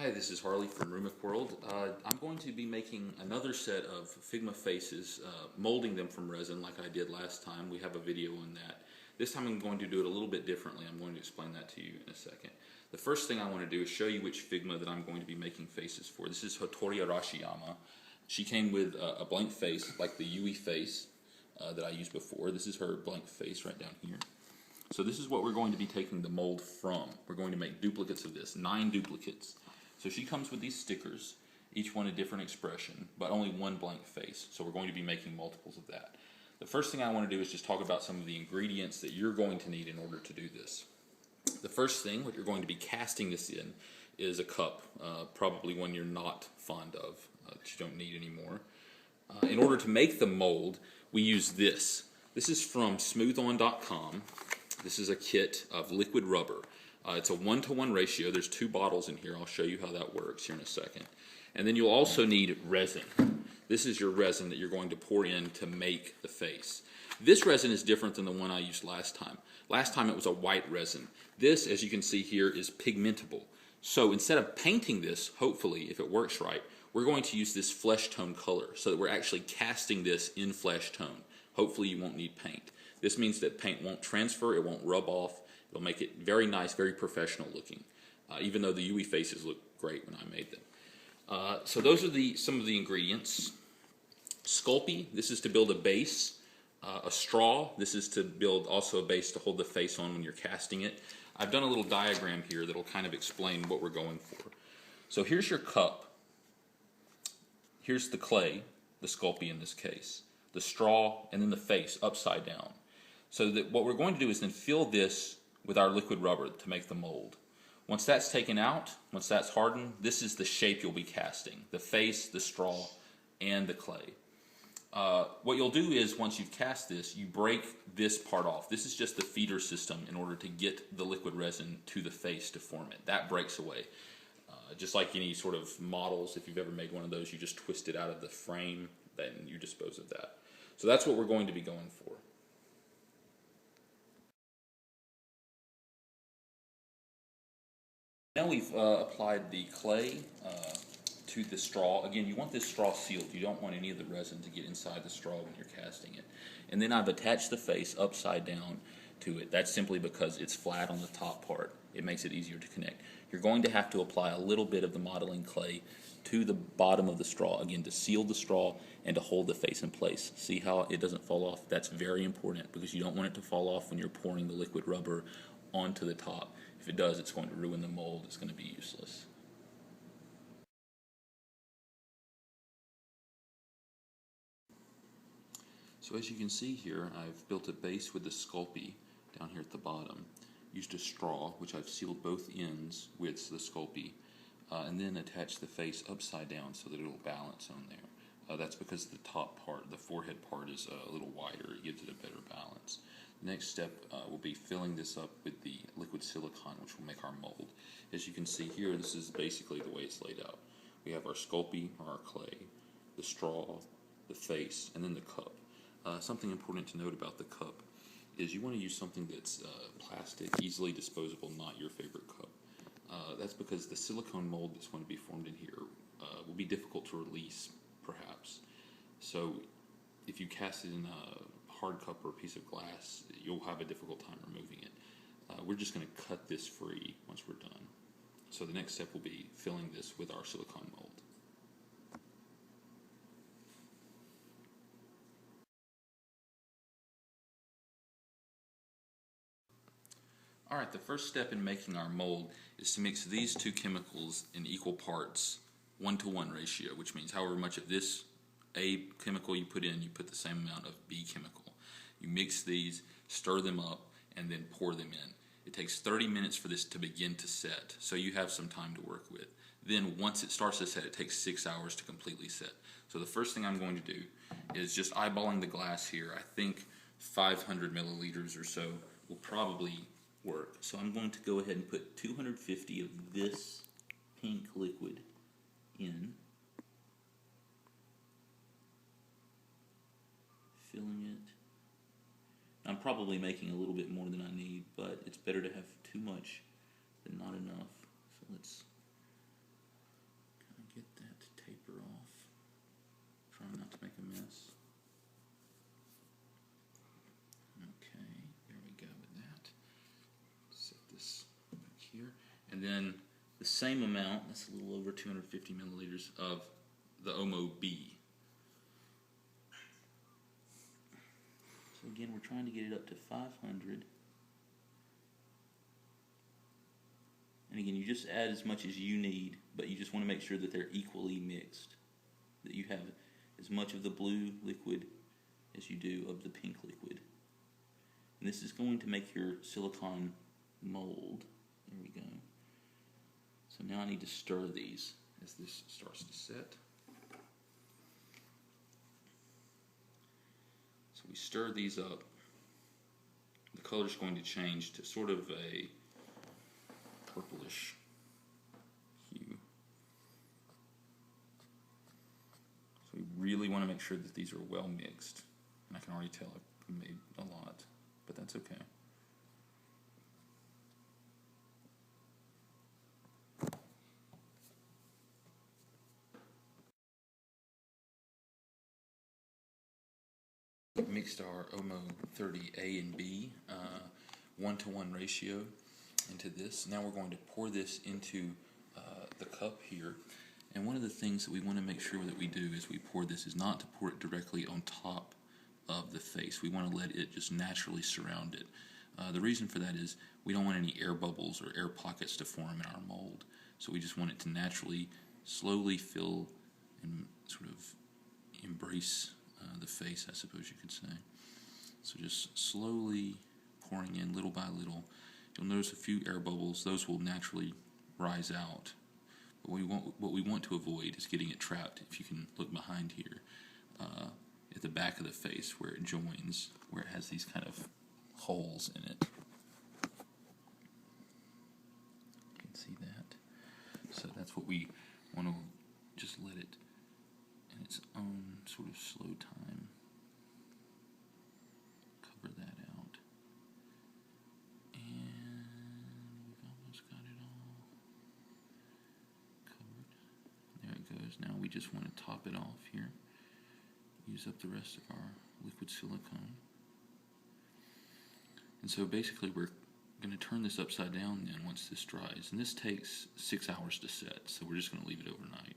Hi, this is Harley from Rumic World. I'm going to be making another set of Figma faces, molding them from resin like I did last time. We have a video on that. This time I'm going to do it a little bit differently. I'm going to explain that to you in a second. The first thing I want to do is show you which Figma that I'm going to be making faces for. This is Hotori Arashiyama. She came with a blank face, like the Yui face that I used before. This is her blank face right down here. So this is what we're going to be taking the mold from. We're going to make duplicates of this, 9 duplicates. So she comes with these stickers, each one a different expression, but only one blank face. So we're going to be making multiples of that. The first thing I want to do is just talk about some of the ingredients that you're going to need in order to do this. The first thing, what you're going to be casting this in, is a cup, probably one you're not fond of, that you don't need anymore. In order to make the mold, we use this. This is from smoothon.com. This is a kit of liquid rubber. It's a 1-to-1 ratio. There's 2 bottles in here. I'll show you how that works here in a second. And then you'll also need resin. This is your resin that you're going to pour in to make the face. This resin is different than the one I used last time. Last time it was a white resin. This, as you can see here, is pigmentable. So instead of painting this, hopefully, if it works right, we're going to use this flesh tone color so that we're actually casting this in flesh tone. Hopefully you won't need paint. This means that paint won't transfer, it won't rub off. It'll make it very nice, very professional looking, even though the Yui faces look great when I made them. So those are some of the ingredients. Sculpey, this is to build a base. A straw, this is to build also a base to hold the face on when you're casting it. I've done a little diagram here that'll kind of explain what we're going for. So here's your cup. Here's the clay, the Sculpey in this case, the straw, and then the face upside down. So that what we're going to do is then fill this with our liquid rubber to make the mold. Once that's taken out, once that's hardened, this is the shape you'll be casting. The face, the straw, and the clay. What you'll do is, once you've cast this, you break this part off. This is just the feeder system in order to get the liquid resin to the face to form it. That breaks away. Just like any sort of models, if you've ever made one of those, you just twist it out of the frame, then you dispose of that. So that's what we're going to be going for. Now we've applied the clay to the straw. Again, you want this straw sealed. You don't want any of the resin to get inside the straw when you're casting it. And then I've attached the face upside down to it. That's simply because it's flat on the top part. It makes it easier to connect. You're going to have to apply a little bit of the modeling clay to the bottom of the straw, again, to seal the straw and to hold the face in place. See how it doesn't fall off? That's very important because you don't want it to fall off when you're pouring the liquid rubber onto the top. If it does, it's going to ruin the mold. It's going to be useless. So as you can see here, I've built a base with the Sculpey down here at the bottom. Used a straw, which I've sealed both ends with the Sculpey, and then attached the face upside down so that it'll balance on there. That's because the top part, the forehead part, is a little wider. It gives it a better balance. The next step will be filling this up with the liquid silicone, which will make our mold. As you can see here, this is basically the way it's laid out. We have our Sculpey, or our clay, the straw, the face, and then the cup. Something important to note about the cup is you want to use something that's plastic, easily disposable, not your favorite cup. That's because the silicone mold that's going to be formed in here will be difficult to release, perhaps. So if you cast it in a hard cup or a piece of glass, you'll have a difficult time removing it. We're just going to cut this free once we're done. So the next step will be filling this with our silicone mold. Alright, the first step in making our mold is to mix these 2 chemicals in equal parts, 1-to-1 ratio, which means however much of this A chemical you put in, you put the same amount of B chemical. You mix these, stir them up, and then pour them in. It takes 30 minutes for this to begin to set, so you have some time to work with. Then once it starts to set, it takes 6 hours to completely set. So the first thing I'm going to do is just eyeballing the glass here. I think 500 milliliters or so will probably work. So I'm going to go ahead and put 250 of this pink liquid in, filling it. I'm probably making a little bit more than I need, but it's better to have too much than not enough. So let's trying not to make a mess. Okay, there we go with that. Set this back here. And then the same amount, that's a little over 250 milliliters of the Omo B. So again, we're trying to get it up to 500. And again, you just add as much as you need, but you just want to make sure that they're equally mixed. That you have as much of the blue liquid as you do of the pink liquid. And this is going to make your silicone mold. There we go. So now I need to stir these as this starts to set. So we stir these up. The color's going to change to sort of a purplish hue. So we really want to make sure that these are well mixed. And I can already tell I've made a lot, but that's okay. Mixed our Omo 30 A and B 1-to-1 ratio into this. Now we're going to pour this into the cup here. And one of the things that we want to make sure that we do as we pour this is not to pour it directly on top of the face. We want to let it just naturally surround it. The reason for that is we don't want any air bubbles or air pockets to form in our mold. So we just want it to naturally, slowly fill and sort of embrace the face, I suppose you could say. So just slowly pouring in little by little. You'll notice a few air bubbles. Those will naturally rise out. But what we want to avoid is getting it trapped. If you can look behind here, at the back of the face where it joins, where it has these kind of holes in it. You can see that. So that's what we want to just let it in its own sort of slow time. Cover that out. And we've almost got it all covered. There it goes. Now we just want to top it off here. Use up the rest of our liquid silicone. And so basically we're going to turn this upside down then once this dries. And this takes 6 hours to set, so we're just going to leave it overnight.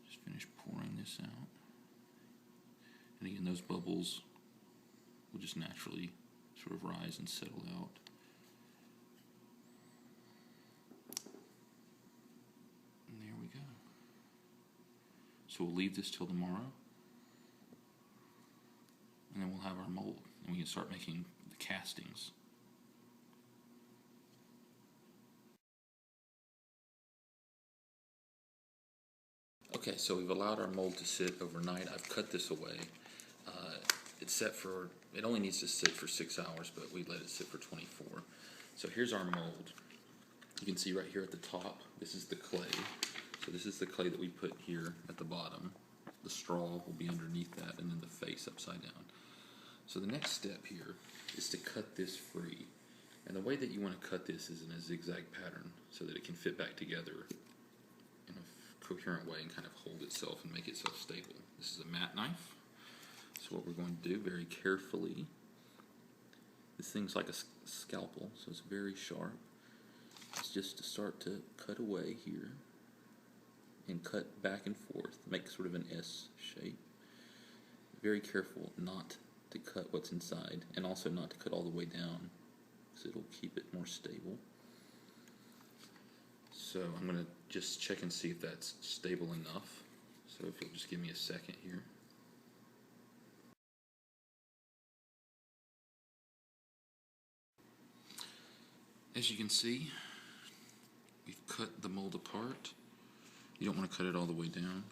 Just finish pouring this out. And again, those bubbles will just naturally sort of rise and settle out. And there we go. So we'll leave this till tomorrow. And then we'll have our mold. And we can start making the castings. Okay, so we've allowed our mold to sit overnight. I've cut this away. It's set for, it only needs to sit for 6 hours, but we let it sit for 24. So here's our mold. You can see right here at the top, this is the clay. So this is the clay that we put here at the bottom. The straw will be underneath that, and then the face upside down. So the next step here is to cut this free. And the way that you want to cut this is in a zigzag pattern so that it can fit back together in a coherent way and kind of hold itself and make itself stable. This is a mat knife. So what we're going to do very carefully, this thing's like a scalpel, so it's very sharp. It's just to start to cut away here and cut back and forth, make sort of an S shape. Very careful not to cut what's inside, and also not to cut all the way down, because it'll keep it more stable. So I'm going to just check and see if that's stable enough. So if you'll just give me a second here. As you can see, we've cut the mold apart. You don't want to cut it all the way down.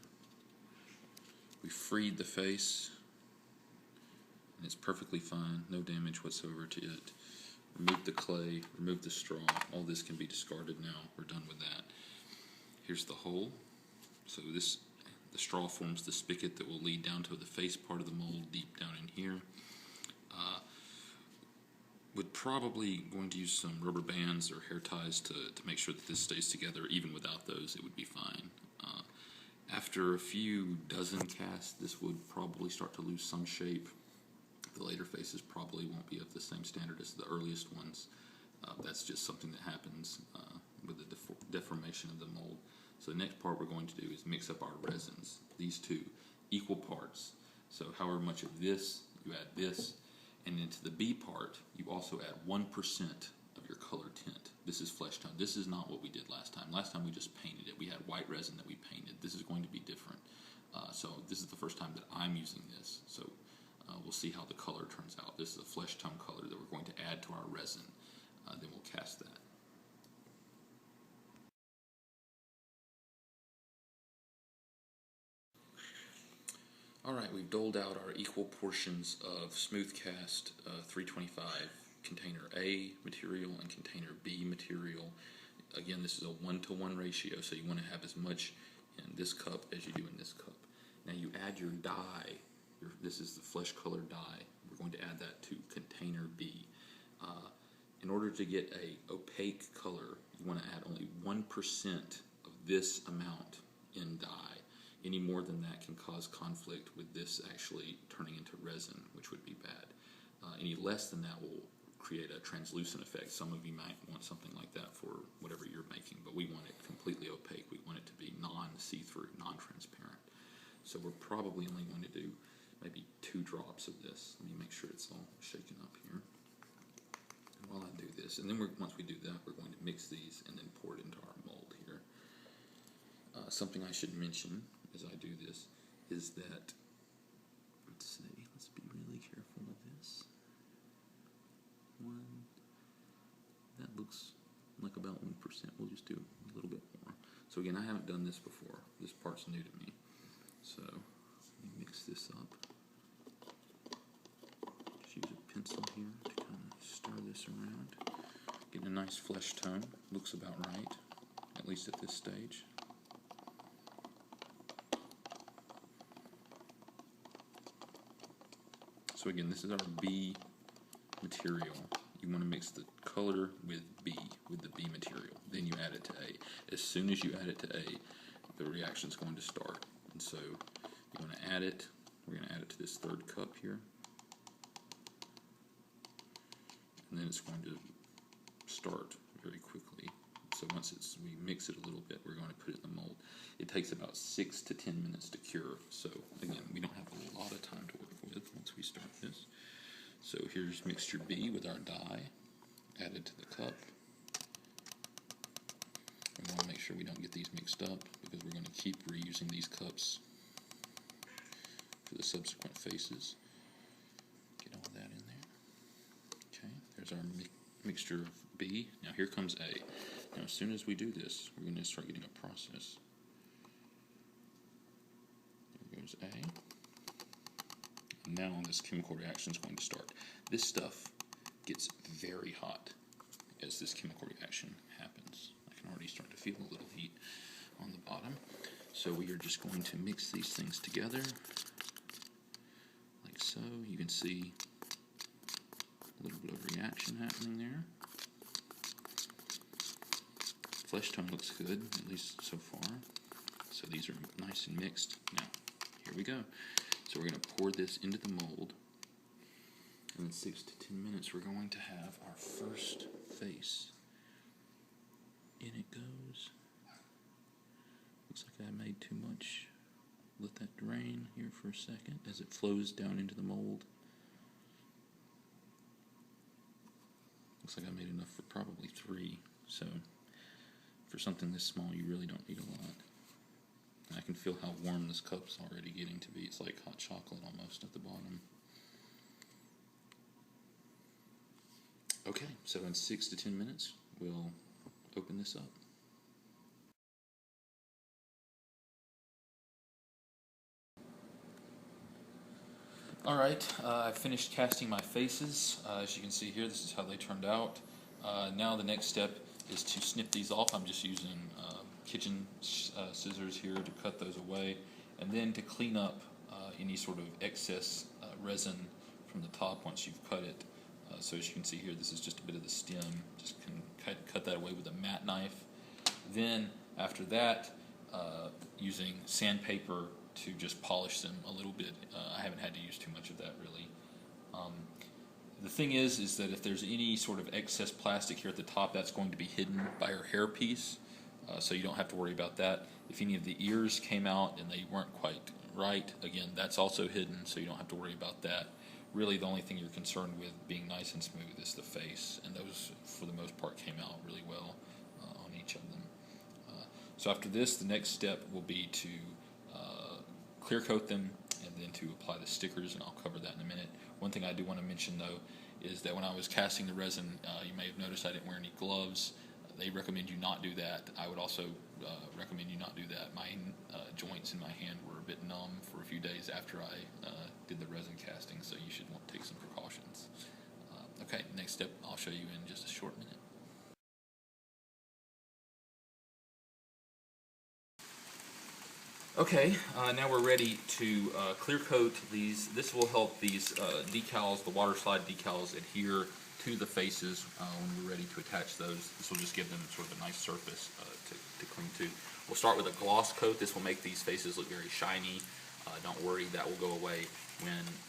We freed the face, and it's perfectly fine, no damage whatsoever to it. Remove the clay, remove the straw. All this can be discarded now. We're done with that. Here's the hole. So the straw forms the spigot that will lead down to the face part of the mold deep down in here. Would probably going to use some rubber bands or hair ties to make sure that this stays together. Even without those, it would be fine. After a few dozen casts, this would probably start to lose some shape. The later faces probably won't be of the same standard as the earliest ones. That's just something that happens with the deformation of the mold. So the next part we're going to do is mix up our resins. These two, equal parts. So however much of this, you add this. And into the B part, you also add 1% of your color tint. This is flesh tone. This is not what we did last time. Last time we just painted it. We had white resin that we painted. This is going to be different. So this is the first time that I'm using this. So we'll see how the color turns out. This is a flesh tone color that we're going to add to our resin. Then we'll cast that. Alright, we've doled out our equal portions of smooth cast 325 container A material and container B material. Again, this is a 1-to-1 ratio, so you want to have as much in this cup as you do in this cup. Now you add your dye. This is the flesh color dye. We're going to add that to container B. In order to get a opaque color, you want to add only 1% of this amount in dye. Any more than that can cause conflict with this actually turning into resin, which would be bad. Any less than that will create a translucent effect. Some of you might want something like that for whatever you're making, but we want it completely opaque. We want it to be non-see-through, non-transparent. So we're probably only going to do maybe 2 drops of this. Let me make sure it's all shaken up here. And while I do this, and then once we do that, we're going to mix these and then pour it into our mold here. Something I should mention as I do this is that, let's be really careful of this. That looks like about 1%. We'll just do a little bit more. So again, I haven't done this before. This part's new to me. So let me mix this up. Just use a pencil here to kind of stir this around. Get a nice flesh tone. Looks about right, at least at this stage. So again, this is our B material. You want to mix the color with B, with the B material. Then you add it to A. As soon as you add it to A, the reaction is going to start. And so you want to add it. We're going to add it to this 3rd cup here. And then it's going to start very quickly. So once we mix it a little bit, we're going to put it in the mold. It takes about 6 to 10 minutes to cure. So again, we don't have a lot of time to work with once we start this. So here's mixture B with our dye added to the cup. We want to make sure we don't get these mixed up because we're going to keep reusing these cups for the subsequent faces. Get all that in there. Okay, there's our mixture of B. Now here comes A. Now as soon as we do this, we're going to start getting a process. There goes A. And now this chemical reaction is going to start. This stuff gets very hot as this chemical reaction happens. I can already start to feel a little heat on the bottom. So we are just going to mix these things together like so. You can see a little bit of reaction happening there. Flesh tone looks good, at least so far. So these are nice and mixed. Now, here we go. So we're going to pour this into the mold. And in 6 to 10 minutes, we're going to have our first face. In it goes. Looks like I made too much. Let that drain here for a second as it flows down into the mold. Looks like I made enough for probably 3. So for something this small, you really don't need a lot. And I can feel how warm this cup's already getting to be. It's like hot chocolate almost at the bottom. Okay, so in 6 to 10 minutes, we'll open this up. Alright, I finished casting my faces. As you can see here, this is how they turned out. Now the next step is to snip these off. I'm just using kitchen scissors here to cut those away, and then to clean up any sort of excess resin from the top once you've cut it. So as you can see here, this is just a bit of the stem. Just can cut that away with a mat knife. Then after that, using sandpaper to just polish them a little bit. I haven't had to use too much of that really. The thing is that if there's any sort of excess plastic here at the top, that's going to be hidden by her hairpiece, so you don't have to worry about that. If any of the ears came out and they weren't quite right, again, that's also hidden, so you don't have to worry about that. Really, the only thing you're concerned with being nice and smooth is the face, and those, for the most part, came out really well on each of them. So after this, the next step will be to clear coat them and then to apply the stickers, and I'll cover that in a minute. One thing I do want to mention though is that when I was casting the resin, you may have noticed I didn't wear any gloves. They recommend you not do that. I would also recommend you not do that. My joints in my hand were a bit numb for a few days after I did the resin casting, so you should want to take some precautions. Okay, next step I'll show you in just a short minute. Okay, now we're ready to clear coat these. This will help these decals, the water slide decals, adhere to the faces when we're ready to attach those. This will just give them sort of a nice surface to cling to. We'll start with a gloss coat. This will make these faces look very shiny. Don't worry, that will go away.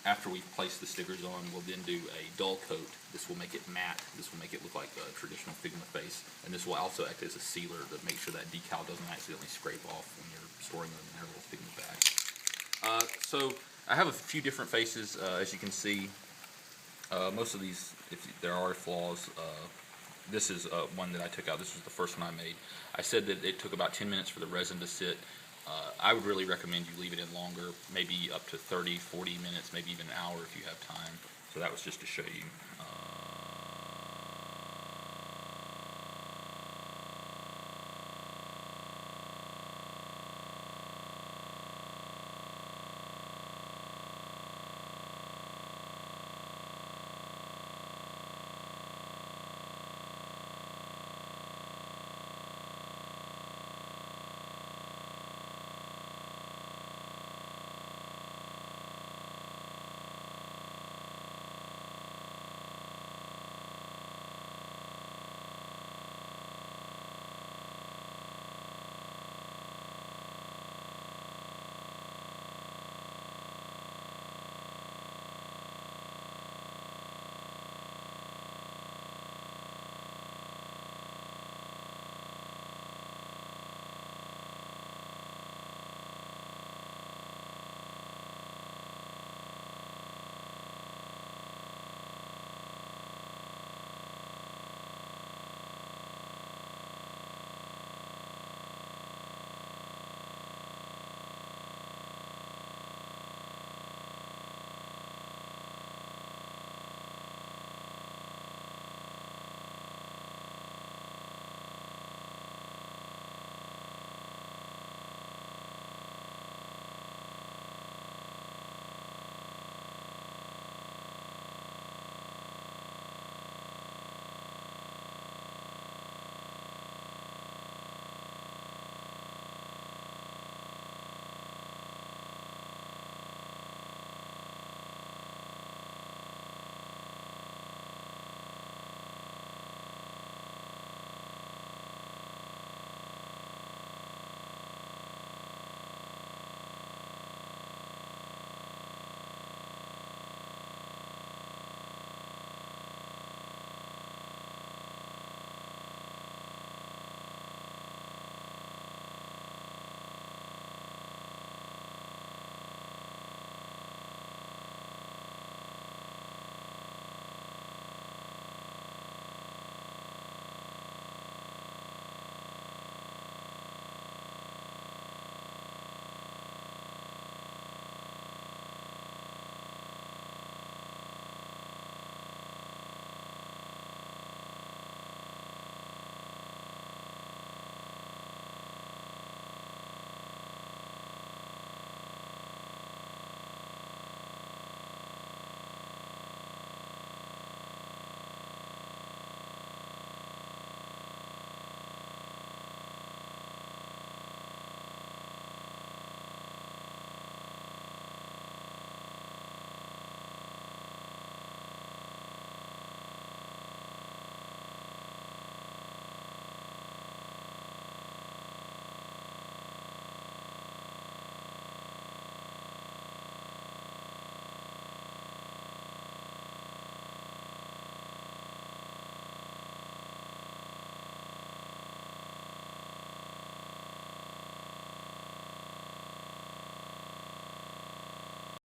After we place the stickers on, we'll then do a dull coat. This will make it matte. This will make it look like a traditional Figma face, and this will also act as a sealer to make sure that decal doesn't accidentally scrape off when you're storing them in their little Figma bag. So I have a few different faces, as you can see. Most of these, if there are flaws, this is one that I took out. This was the first one I made. I said that it took about 10 minutes for the resin to sit. I would really recommend you leave it in longer, maybe up to 30, 40 minutes, maybe even an hour if you have time. So that was just to show you.